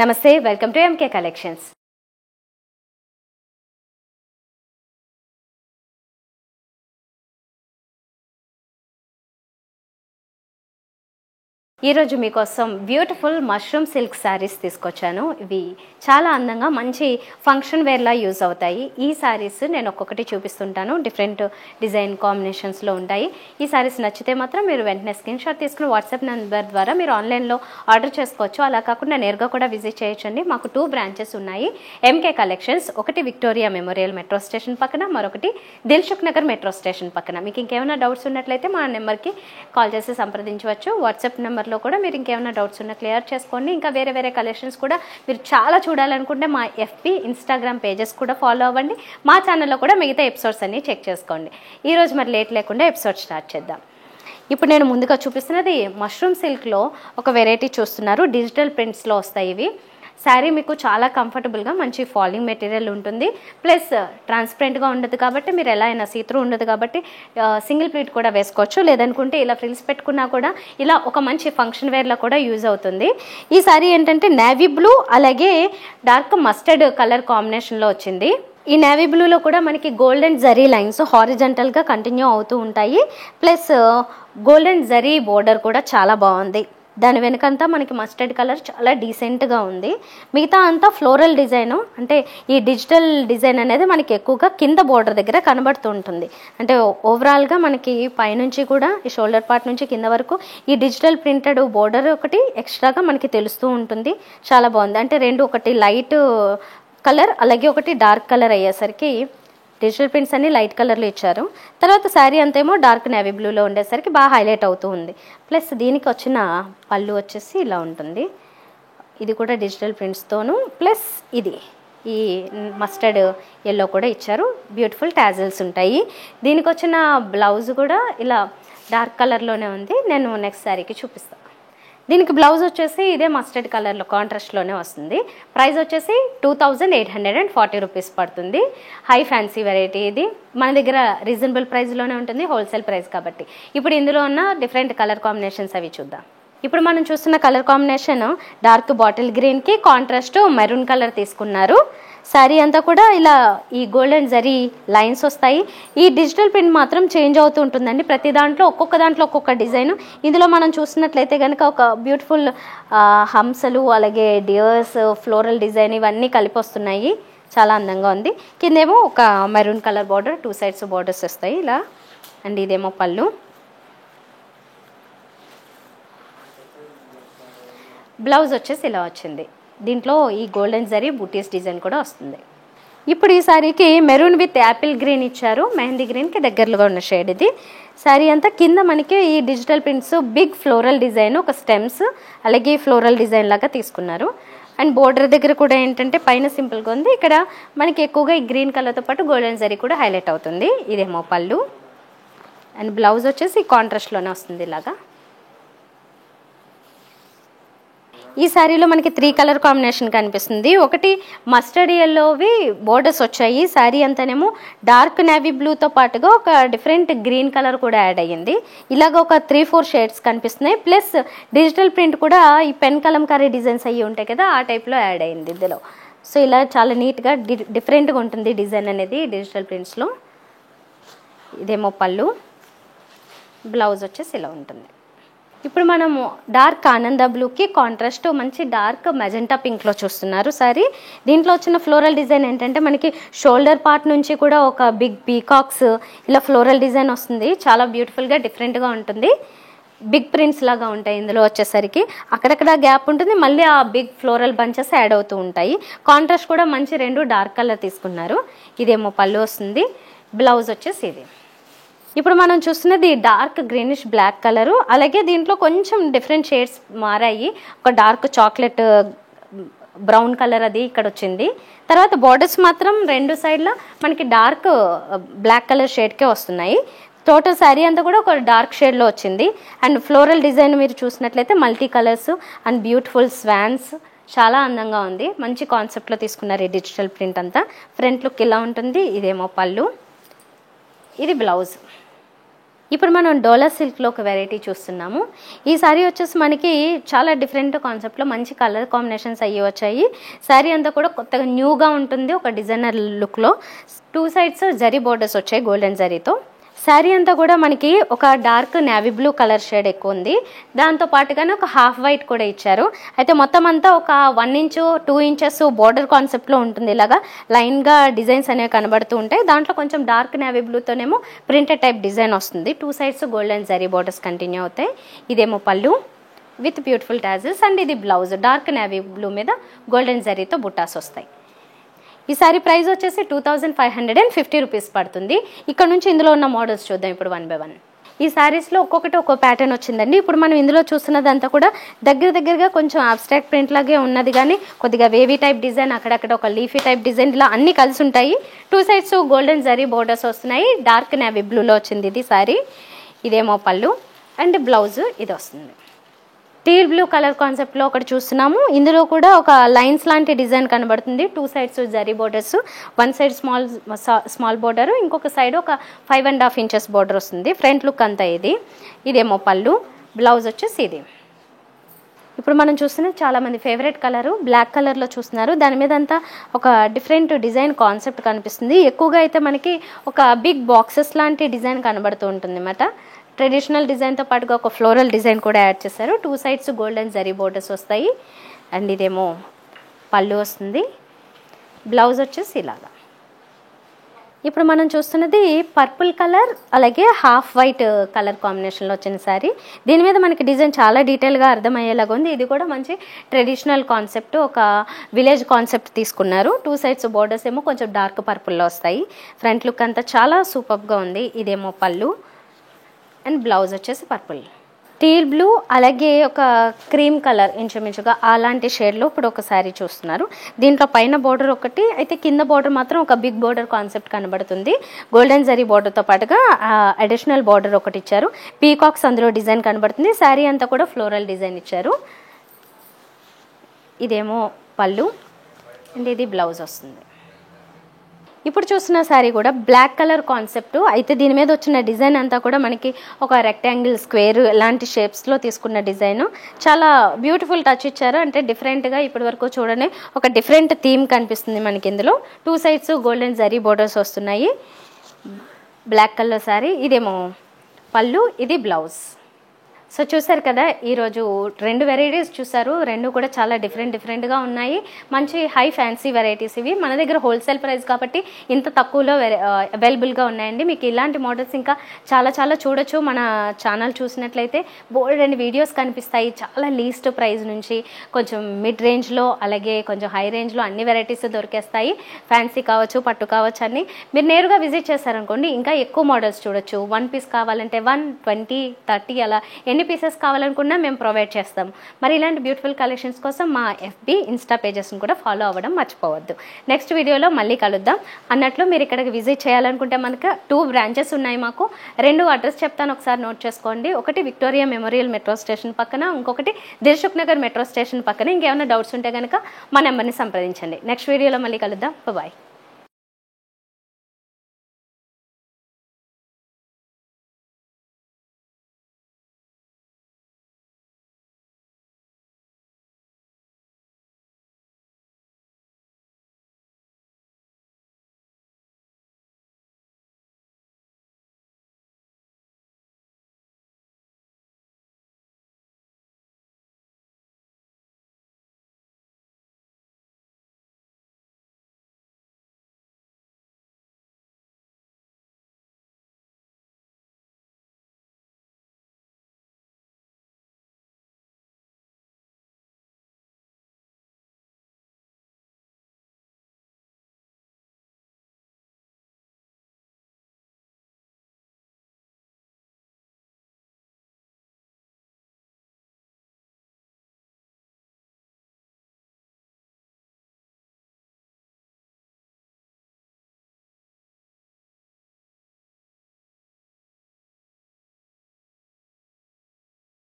నమస్తే, welcome to MK collections. ఈరోజు మీకోసం బ్యూటిఫుల్ మష్రూమ్ సిల్క్ శారీస్ తీసుకొచ్చాను. ఇవి చాలా అందంగా మంచి ఫంక్షన్ వేర్లా యూజ్ అవుతాయి. ఈ శారీస్ నేను ఒక్కొక్కటి చూపిస్తుంటాను, డిఫరెంట్ డిజైన్ కాంబినేషన్స్లో ఉంటాయి. ఈ శారీస్ నచ్చితే మాత్రం మీరు వెంటనే స్క్రీన్ షాట్ తీసుకుని వాట్సాప్ నెంబర్ ద్వారా మీరు ఆన్లైన్లో ఆర్డర్ చేసుకోవచ్చు. అలా కాకుండా నేరుగా కూడా విజిట్ చేయొచ్చండి. మాకు 2 బ్రాంచెస్ ఉన్నాయి ఎంకే కలెక్షన్స్. ఒకటి విక్టోరియా మెమోరియల్ మెట్రో స్టేషన్ పక్కన, మరొకటి దిల్సుఖ్ నగర్ మెట్రో స్టేషన్ పక్కన. మీకు ఇంకేమైనా డౌట్స్ ఉన్నట్లయితే మా నెంబర్కి కాల్ చేసి సంప్రదించవచ్చు. వాట్సాప్ నెంబర్లో కూడా మీరు ఇంకేమైనా డౌట్స్ ఉన్నా క్లియర్ చేసుకోండి. ఇంకా వేరే కలెక్షన్స్ కూడా మీరు చాలా చూడాలనుకుంటే మా FB ఇన్స్టాగ్రామ్ పేజెస్ కూడా ఫాలో అవ్వండి. మా ఛానల్లో కూడా మిగతా ఎపిసోడ్స్ అన్నీ చెక్ చేసుకోండి. ఈరోజు మరి లేట్ లేకుండా ఎపిసోడ్ స్టార్ట్ చేద్దాం. ఇప్పుడు నేను ముందుగా చూపిస్తున్నది మష్రూమ్ సిల్క్లో ఒక వెరైటీ చూస్తున్నారు. డిజిటల్ ప్రింట్స్లో వస్తాయి ఇవి. శారీ మీకు చాలా కంఫర్టబుల్గా మంచి ఫాలింగ్ మెటీరియల్ ఉంటుంది. ప్లస్ ట్రాన్స్పరెంట్గా ఉండదు కాబట్టి మీరు ఎలా అయినా సీత్రూ ఉండదు కాబట్టి సింగిల్ ప్లీట్ కూడా వేసుకోవచ్చు. లేదనుకుంటే ఇలా ఫ్రిల్స్ పెట్టుకున్నా కూడా ఇలా ఒక మంచి ఫంక్షన్ వేర్లో కూడా యూజ్ అవుతుంది. ఈ శారీ ఏంటంటే నేవీ బ్లూ అలాగే డార్క్ మస్టర్డ్ కలర్ కాంబినేషన్లో వచ్చింది. ఈ నేవీ బ్లూలో కూడా మనకి గోల్డెన్ జరీ లైన్స్ హారిజంటల్గా కంటిన్యూ అవుతూ ఉంటాయి. ప్లస్ గోల్డెన్ జరీ బోర్డర్ కూడా చాలా బాగుంది. దాని వెనకంతా మనకి మస్టర్డ్ కలర్ చాలా డీసెంట్గా ఉంది. మిగతా అంతా ఫ్లోరల్ డిజైన్, అంటే ఈ డిజిటల్ డిజైన్ అనేది మనకి ఎక్కువగా కింద బోర్డర్ దగ్గర కనబడుతూ ఉంటుంది. అంటే ఓవరాల్గా మనకి పైనుంచి కూడా ఈ షోల్డర్ పార్ట్ నుంచి కింద వరకు ఈ డిజిటల్ ప్రింటెడ్ బోర్డర్ ఒకటి ఎక్స్ట్రాగా మనకి తెలుస్తూ ఉంటుంది. చాలా బాగుంది. అంటే రెండు, ఒకటి లైట్ కలర్ అలాగే ఒకటి డార్క్ కలర్ అయ్యేసరికి డిజిటల్ ప్రింట్స్ అన్ని లైట్ కలర్లో ఇచ్చారు. తర్వాత శారీ అంతేమో డార్క్ నేవీ బ్లూలో ఉండేసరికి బాగా హైలైట్ అవుతూ ఉంది. ప్లస్ దీనికి వచ్చిన పళ్ళు వచ్చేసి ఇలా ఉంటుంది. ఇది కూడా డిజిటల్ ప్రింట్స్తోను, ప్లస్ ఇది ఈ మస్టర్డ్ ఎల్లో కూడా ఇచ్చారు. బ్యూటిఫుల్ టాజిల్స్ ఉంటాయి. దీనికి వచ్చిన బ్లౌజ్ కూడా ఇలా డార్క్ కలర్లోనే ఉంది. నేను నెక్స్ట్ శారీకి చూపిస్తాను. దీనికి బ్లౌజ్ వచ్చేసి ఇదే మస్టర్డ్ కలర్లో కాంట్రాస్ట్లోనే వస్తుంది. ప్రైస్ వచ్చేసి 2840 రూపీస్ పడుతుంది. హై ఫ్యాన్సీ వెరైటీ ఇది. మన దగ్గర రీజనబుల్ ప్రైస్లోనే ఉంటుంది, హోల్సేల్ ప్రైస్ కాబట్టి. ఇప్పుడు ఇందులో ఉన్న డిఫరెంట్ కలర్ కాంబినేషన్స్ అవి చూద్దాం. ఇప్పుడు మనం చూస్తున్న కలర్ కాంబినేషన్ డార్క్ బాటిల్ గ్రీన్కి కాంట్రాస్ట్ మెరూన్ కలర్ తీసుకున్నారు. శారీ అంతా కూడా ఇలా ఈ గోల్డెన్ జరీ లైన్స్ వస్తాయి. ఈ డిజిటల్ ప్రింట్ మాత్రం చేంజ్ అవుతూ ఉంటుందండి. ప్రతి దాంట్లో ఒక్కొక్క డిజైన్. ఇందులో మనం చూసినట్లయితే కనుక ఒక బ్యూటిఫుల్ హంసలు అలాగే డియర్స్ ఫ్లోరల్ డిజైన్ ఇవన్నీ కలిపి వస్తున్నాయి. చాలా అందంగా ఉంది. కిందేమో ఒక maroon colour border, 2 sides borders వస్తాయి ఇలా. అండ్ ఇదేమో పళ్ళు. బ్లౌజ్ వచ్చేసి ఇలా వచ్చింది. దీంట్లో ఈ గోల్డెన్ జరీ బూటీస్ డిజైన్ కూడా వస్తుంది. ఇప్పుడు ఈ శారీకి మెరూన్ విత్ యాపిల్ గ్రీన్ ఇచ్చారు. మెహందీ గ్రీన్కి దగ్గరలో ఉన్న షేడ్ ఇది. శారీ అంతా కింద మనకి ఈ digital prints big floral design, ఒక స్టెమ్స్ అలాగే ఫ్లోరల్ డిజైన్ లాగా తీసుకున్నారు. అండ్ బోర్డర్ దగ్గర కూడా ఏంటంటే పైన సింపుల్గా ఉంది. ఇక్కడ మనకి ఎక్కువగా ఈ గ్రీన్ కలర్తో పాటు గోల్డెన్ జరీ కూడా హైలైట్ అవుతుంది. ఇదేమో పళ్ళు. అండ్ బ్లౌజ్ వచ్చేసి కాంట్రాస్ట్లోనే వస్తుంది ఇలాగా. ఈ శారీలో మనకి 3 కలర్ కాంబినేషన్ కనిపిస్తుంది. ఒకటి మస్టర్డ్ ఎల్లోవి బోర్డర్స్ వచ్చాయి. శారీ అంతానేమో డార్క్ నేవీ బ్లూతో పాటుగా ఒక డిఫరెంట్ గ్రీన్ కలర్ కూడా యాడ్ అయ్యింది. ఇలాగ ఒక 3-4 షేడ్స్ కనిపిస్తున్నాయి. ప్లస్ డిజిటల్ ప్రింట్ కూడా ఈ పెన్ కలంకారీ డిజైన్స్ అయ్యి ఉంటాయి కదా, ఆ టైప్లో యాడ్ అయ్యింది ఇందులో. సో ఇలా చాలా నీట్గా డిఫరెంట్గా ఉంటుంది డిజైన్ అనేది డిజిటల్ ప్రింట్స్లో. ఇదేమో పళ్ళు. బ్లౌజ్ వచ్చేసి ఇలా ఉంటుంది. ఇప్పుడు మనము డార్క్ ఆనంద బ్లూకి కాంట్రాస్ట్ మంచి డార్క్ మెజెంటా పింక్లో చూస్తున్నారు శారీ. దీంట్లో వచ్చిన ఫ్లోరల్ డిజైన్ ఏంటంటే మనకి షోల్డర్ పార్ట్ నుంచి కూడా ఒక బిగ్ పీకాక్స్ ఇలా ఫ్లోరల్ డిజైన్ వస్తుంది. చాలా బ్యూటిఫుల్గా డిఫరెంట్గా ఉంటుంది. బిగ్ ప్రింట్స్ లాగా ఉంటాయి ఇందులో వచ్చేసరికి. అక్కడక్కడ గ్యాప్ ఉంటుంది, మళ్ళీ ఆ బిగ్ ఫ్లోరల్ బంచెస్ యాడ్ అవుతూ ఉంటాయి. కాంట్రాస్ట్ కూడా మంచి 2 డార్క్ కలర్ తీసుకున్నారు. ఇదేమో పళ్ళు వస్తుంది. బ్లౌజ్ వచ్చేసి ఇది. ఇప్పుడు మనం చూస్తున్నది డార్క్ గ్రీనిష్ బ్లాక్ కలరు. అలాగే దీంట్లో కొంచెం డిఫరెంట్ షేడ్స్ మారాయి. ఒక డార్క్ చాక్లెట్ బ్రౌన్ కలర్ అది ఇక్కడ వచ్చింది. తర్వాత బార్డర్స్ మాత్రం 2 సైడ్ల మనకి డార్క్ బ్లాక్ కలర్ షేడ్కే వస్తున్నాయి. టోటల్ శారీ అంతా కూడా ఒక డార్క్ షేడ్లో వచ్చింది. అండ్ ఫ్లోరల్ డిజైన్ మీరు చూసినట్లయితే multi colours and beautiful swans చాలా అందంగా ఉంది. మంచి కాన్సెప్ట్లో తీసుకున్నారు ఈ డిజిటల్ ప్రింట్ అంతా. ఫ్రంట్ లుక్ ఇలా ఉంటుంది. ఇదేమో పళ్ళు. ఇది బ్లౌజ్. ఇప్పుడు మనం డోలా సిల్క్లో ఒక వెరైటీ చూస్తున్నాము. ఈ శారీ వచ్చేసి మనకి చాలా డిఫరెంట్ కాన్సెప్ట్లో మంచి కలర్ కాంబినేషన్స్ అయ్యి వచ్చాయి. శారీ అంతా కూడా కొత్తగా న్యూగా ఉంటుంది, ఒక డిజైనర్ లుక్లో. 2 సైడ్స్ జరీ బోర్డర్స్ వచ్చాయి గోల్డెన్ జరీతో. శారీ అంతా కూడా మనకి ఒక dark navy blue colour shade ఎక్కువ ఉంది, దాంతో పాటుగానే ఒక హాఫ్ వైట్ కూడా ఇచ్చారు. అయితే మొత్తం అంతా ఒక 1 ఇంచ్ 2 ఇంచెస్ బోర్డర్ కాన్సెప్ట్లో ఉంటుంది. ఇలాగా లైన్గా డిజైన్స్ అనేవి కనబడుతూ ఉంటాయి. దాంట్లో కొంచెం డార్క్ నేవీ బ్లూతోనేమో ప్రింటెడ్ టైప్ డిజైన్ వస్తుంది. 2 sides golden zari borders continue అవుతాయి. ఇదేమో pallu with beautiful tassels and ఇది బ్లౌజ్ డార్క్ నేవీ బ్లూ మీద గోల్డెన్ జరీతో బుట్టాస్ వస్తాయి. ఈ సారీ ప్రైస్ వచ్చేసి 2550 రూపీస్ పడుతుంది. ఇక్కడ నుంచి ఇందులో ఉన్న మోడల్స్ చూద్దాం ఇప్పుడు 1 by 1. ఈ శారీస్లో ఒక్కొక్కటి ఒక్కో ప్యాటర్న్ వచ్చిందండి. ఇప్పుడు మనం ఇందులో చూస్తున్నదంతా కూడా దగ్గరగా కొంచెం అబ్స్ట్రాక్ట్ ప్రింట్ లాగే ఉన్నది, కానీ కొద్దిగా వేవీ టైప్ డిజైన్, అక్కడక్కడ ఒక లీఫీ టైప్ డిజైన్, ఇలా అన్ని కలిసి ఉంటాయి. 2 సైడ్స్ గోల్డెన్ జరీ బోర్డర్స్ వస్తున్నాయి. డార్క్ నేవీ బ్లూలో వచ్చింది ఇది శారీ. ఇదేమో పళ్ళు అండ్ బ్లౌజ్ ఇది వస్తుంది. టీల్ బ్లూ కలర్ కాన్సెప్ట్లో ఒకటి చూస్తున్నాము. ఇందులో కూడా ఒక లైన్స్ లాంటి డిజైన్ కనబడుతుంది. 2 sides zari borders, 1 side small border, ఇంకొక సైడ్ ఒక 5.5 ఇంచెస్ బోర్డర్ వస్తుంది. ఫ్రంట్ లుక్ అంతా ఇది. ఇదేమో పళ్ళు, బ్లౌజ్ వచ్చేసి ఇది. ఇప్పుడు మనం చూస్తున్నది చాలామంది ఫేవరెట్ కలరు బ్లాక్ కలర్లో చూస్తున్నారు. దాని మీద అంతా ఒక డిఫరెంట్ డిజైన్ కాన్సెప్ట్ కనిపిస్తుంది. ఎక్కువగా అయితే మనకి ఒక బిగ్ బాక్సెస్ లాంటి డిజైన్ కనబడుతూ ఉంటుంది అన్నమాట. ట్రెడిషనల్ డిజైన్తో పాటుగా ఒక ఫ్లోరల్ డిజైన్ కూడా యాడ్ చేశారు. 2 సైడ్స్ గోల్డెన్ జరీ బోర్డర్స్ వస్తాయి అండ్ ఇదేమో పళ్ళు వస్తుంది. బ్లౌజ్ వచ్చేసి ఇలాగా. ఇప్పుడు మనం చూస్తున్నది పర్పుల్ కలర్ అలాగే హాఫ్ వైట్ కలర్ కాంబినేషన్లో వచ్చిన శారీ. దీని మీద మనకి డిజైన్ చాలా డీటెయిల్గా అర్థమయ్యేలాగా ఉంది. ఇది కూడా మంచి ట్రెడిషనల్ కాన్సెప్ట్, ఒక విలేజ్ కాన్సెప్ట్ తీసుకున్నారు. 2 సైడ్స్ బోర్డర్స్ ఏమో కొంచెం డార్క్ పర్పుల్లో వస్తాయి. ఫ్రంట్ లుక్ అంతా చాలా సూపర్గా ఉంది. ఇదేమో పళ్ళు అండ్ బ్లౌజ్ వచ్చేసి పర్పుల్, టీల్ బ్లూ అలాగే ఒక క్రీమ్ కలర్ ఇంచుమించుగా అలాంటి షేడ్లో ఇప్పుడు ఒక శారీ చూస్తున్నారు. దీంట్లో పైన బోర్డర్ ఒకటి అయితే, కింద బోర్డర్ మాత్రం ఒక బిగ్ బోర్డర్ కాన్సెప్ట్ కనబడుతుంది. గోల్డెన్ జరీ బోర్డర్తో పాటుగా అడిషనల్ బోర్డర్ ఒకటి ఇచ్చారు. పీకాక్స్ అందులో డిజైన్ కనబడుతుంది. శారీ అంతా కూడా ఫ్లోరల్ డిజైన్ ఇచ్చారు. ఇదేమో పళ్ళు అండ్ ఇది బ్లౌజ్ వస్తుంది. ఇప్పుడు చూస్తున్న శారీ కూడా బ్లాక్ కలర్ కాన్సెప్ట్ అయితే, దీని మీద వచ్చిన డిజైన్ అంతా కూడా మనకి ఒక రెక్టాంగిల్, స్క్వేర్ ఇలాంటి షేప్స్లో తీసుకున్న డిజైన్. చాలా బ్యూటిఫుల్ టచ్ ఇచ్చారు. అంటే డిఫరెంట్గా ఇప్పటి వరకు చూడని ఒక డిఫరెంట్ థీమ్ కనిపిస్తుంది మనకి ఇందులో. 2 సైడ్స్ గోల్డెన్ జరీ బోర్డర్స్ వస్తున్నాయి. Black colour sari. ఇదేమో పళ్ళు, ఇది బ్లౌజ్. సో చూసారు కదా, ఈరోజు 2 వెరైటీస్ చూసారు. 2 కూడా చాలా డిఫరెంట్గా ఉన్నాయి. మంచి హై ఫ్యాన్సీ వెరైటీస్ ఇవి. మన దగ్గర హోల్సేల్ ప్రైస్ కాబట్టి ఇంత తక్కువలో అవైలబుల్గా ఉన్నాయండి. మీకు ఇలాంటి మోడల్స్ ఇంకా చాలా చూడొచ్చు. మన ఛానల్ చూసినట్లయితే బోల్డ్ అండ్ వీడియోస్ కనిపిస్తాయి. చాలా లీస్ట్ ప్రైస్ నుంచి కొంచెం మిడ్ రేంజ్లో అలాగే కొంచెం హై రేంజ్లో అన్ని వెరైటీస్ దొరికేస్తాయి. ఫ్యాన్సీ కావచ్చు, పట్టు కావచ్చు అన్ని. మీరు నేరుగా విజిట్ చేశారనుకోండి ఇంకా ఎక్కువ మోడల్స్ చూడొచ్చు. 1 పీస్ కావాలంటే 1, 20, 30 అలా ఎన్ని పీసెస్ కావాలనుకున్నా మేము ప్రొవైడ్ చేస్తాం. మరి ఇలాంటి బ్యూటిఫుల్ కలెక్షన్స్ కోసం మా FB, ఇన్స్టా పేజెస్ని కూడా ఫాలో అవ్వడం మర్చిపోవద్దు. నెక్స్ట్ వీడియోలో మళ్ళీ కలుద్దాం. అన్నట్లు మీరు ఇక్కడికి విజిట్ చేయాలనుకుంటే మనకు 2 బ్రాంచెస్ ఉన్నాయి మాకు. 2 అడ్రస్ చెప్తాను, ఒకసారి నోట్ చేసుకోండి. ఒకటి విక్టోరియా మెమోరియల్ మెట్రో స్టేషన్ పక్కన, ఇంకొకటి దిల్సుఖ్ నగర్ మెట్రో స్టేషన్ పక్కన. ఇంకేమైనా డౌట్స్ ఉంటే కనుక మా నెంబర్ని సంప్రదించండి. నెక్స్ట్ వీడియోలో మళ్ళీ కలుద్దాం. బాయ్.